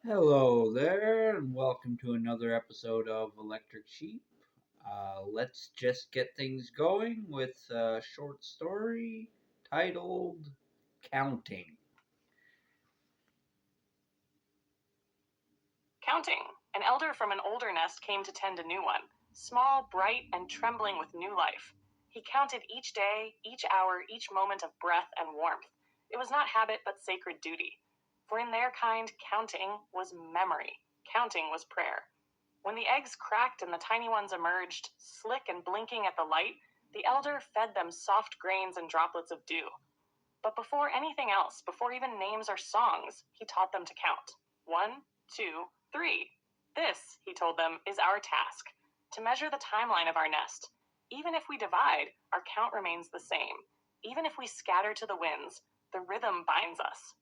Hello there, and welcome to another episode of Electric Sheep. Let's just get things going with a short story titled Counting. Counting. An elder from an older nest came to tend a new one, small, bright, and trembling with new life. He counted each day, each hour, each moment of breath and warmth. It was not habit, but sacred duty. For in their kind, counting was memory. Counting was prayer. When the eggs cracked and the tiny ones emerged, slick and blinking at the light, the elder fed them soft grains and droplets of dew. But before anything else, before even names or songs, he taught them to count. 1, 2, 3. This, he told them, is our task, to measure the timeline of our nest. Even if we divide, our count remains the same. Even if we scatter to the winds, the rhythm binds us.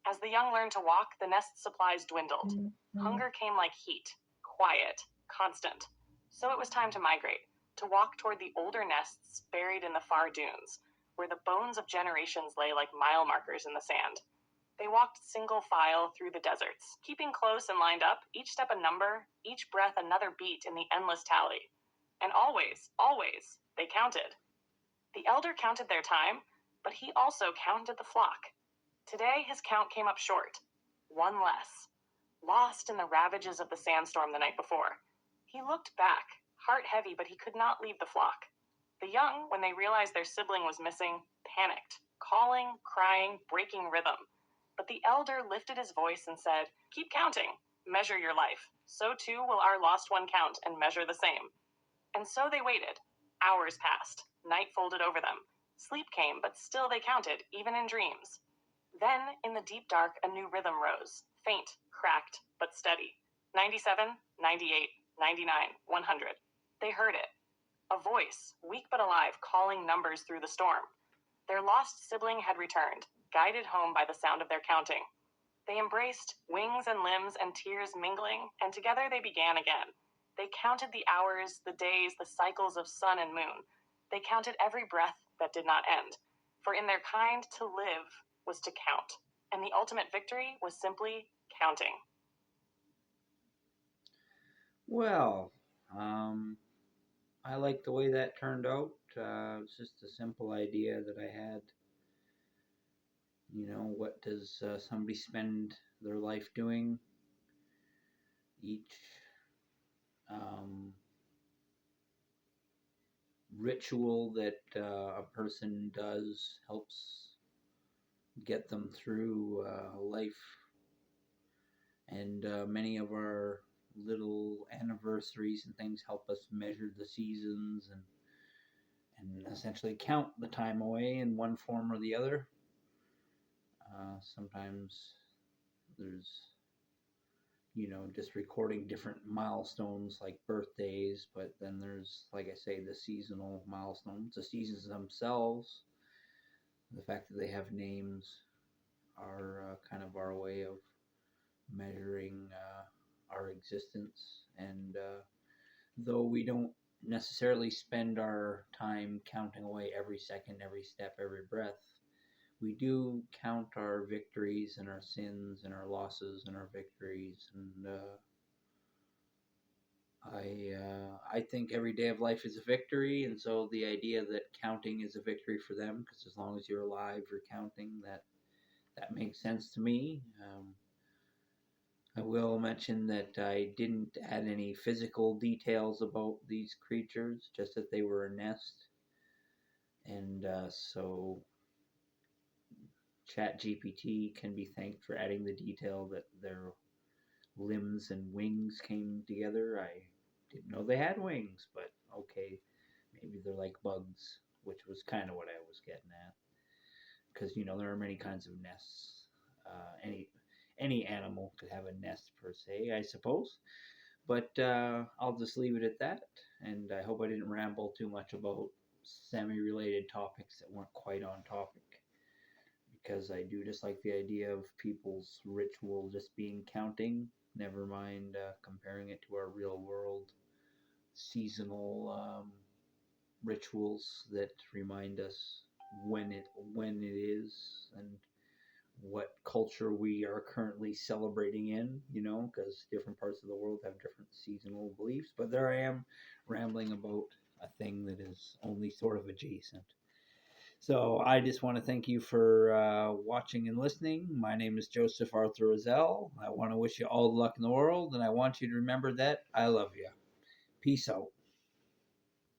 As the young learned to walk, the nest supplies dwindled. Hunger came like heat, quiet, constant. So it was time to migrate, to walk toward the older nests buried in the far dunes, where the bones of generations lay like mile markers in the sand. They walked single file through the deserts, keeping close and lined up, each step a number, each breath another beat in the endless tally. And always, always, they counted. The elder counted their time, but he also counted the flock. Today his count came up short. One less. Lost in the ravages of the sandstorm the night before. He looked back, heart heavy, but he could not leave the flock. The young, when they realized their sibling was missing, panicked, calling, crying, breaking rhythm. But the elder lifted his voice and said, "Keep counting. Measure your life. So too will our lost one count and measure the same." And so they waited. Hours passed. Night folded over them. Sleep came, but still they counted, even in dreams. Then, in the deep dark, a new rhythm rose, faint, cracked, but steady. 97, 98, 99, 100. They heard it. A voice, weak but alive, calling numbers through the storm. Their lost sibling had returned, guided home by the sound of their counting. They embraced, wings and limbs and tears mingling, and together they began again. They counted the hours, the days, the cycles of sun and moon. They counted every breath that did not end. For in their kind, to live was to count, and the ultimate victory was simply counting. Well, I like the way that turned out. It's just a simple idea that I had. What does somebody spend their life doing? Each um, ritual that a person does helps get them through life, and many of our little anniversaries and things help us measure the seasons and essentially count the time away in one form or the other. Sometimes there's just recording different milestones like birthdays, but then there's, like I say, the seasonal milestones, the seasons themselves. The fact that they have names are kind of our way of measuring our existence. And though we don't necessarily spend our time counting away every second, every step, every breath, we do count our victories and our sins and our losses and our victories. And I think every day of life is a victory, and so the idea that counting is a victory for them, because as long as you're alive, you're counting. That makes sense to me. I will mention that I didn't add any physical details about these creatures, just that they were a nest. And so ChatGPT can be thanked for adding the detail that their limbs and wings came together. I didn't know they had wings, but okay, maybe they're like bugs, which was kind of what I was getting at. Because there are many kinds of nests. Any animal could have a nest per se, I suppose. But I'll just leave it at that. And I hope I didn't ramble too much about semi-related topics that weren't quite on topic. Because I do just like the idea of people's ritual just being counting. Never mind comparing it to our real world seasonal rituals that remind us when it is and what culture we are currently celebrating in, because different parts of the world have different seasonal beliefs. But there I am rambling about a thing that is only sort of adjacent. So I just want to thank you for watching and listening. My name is Joseph Arthur Roszell. I want to wish you all the luck in the world, and I want you to remember that I love you. Peace out.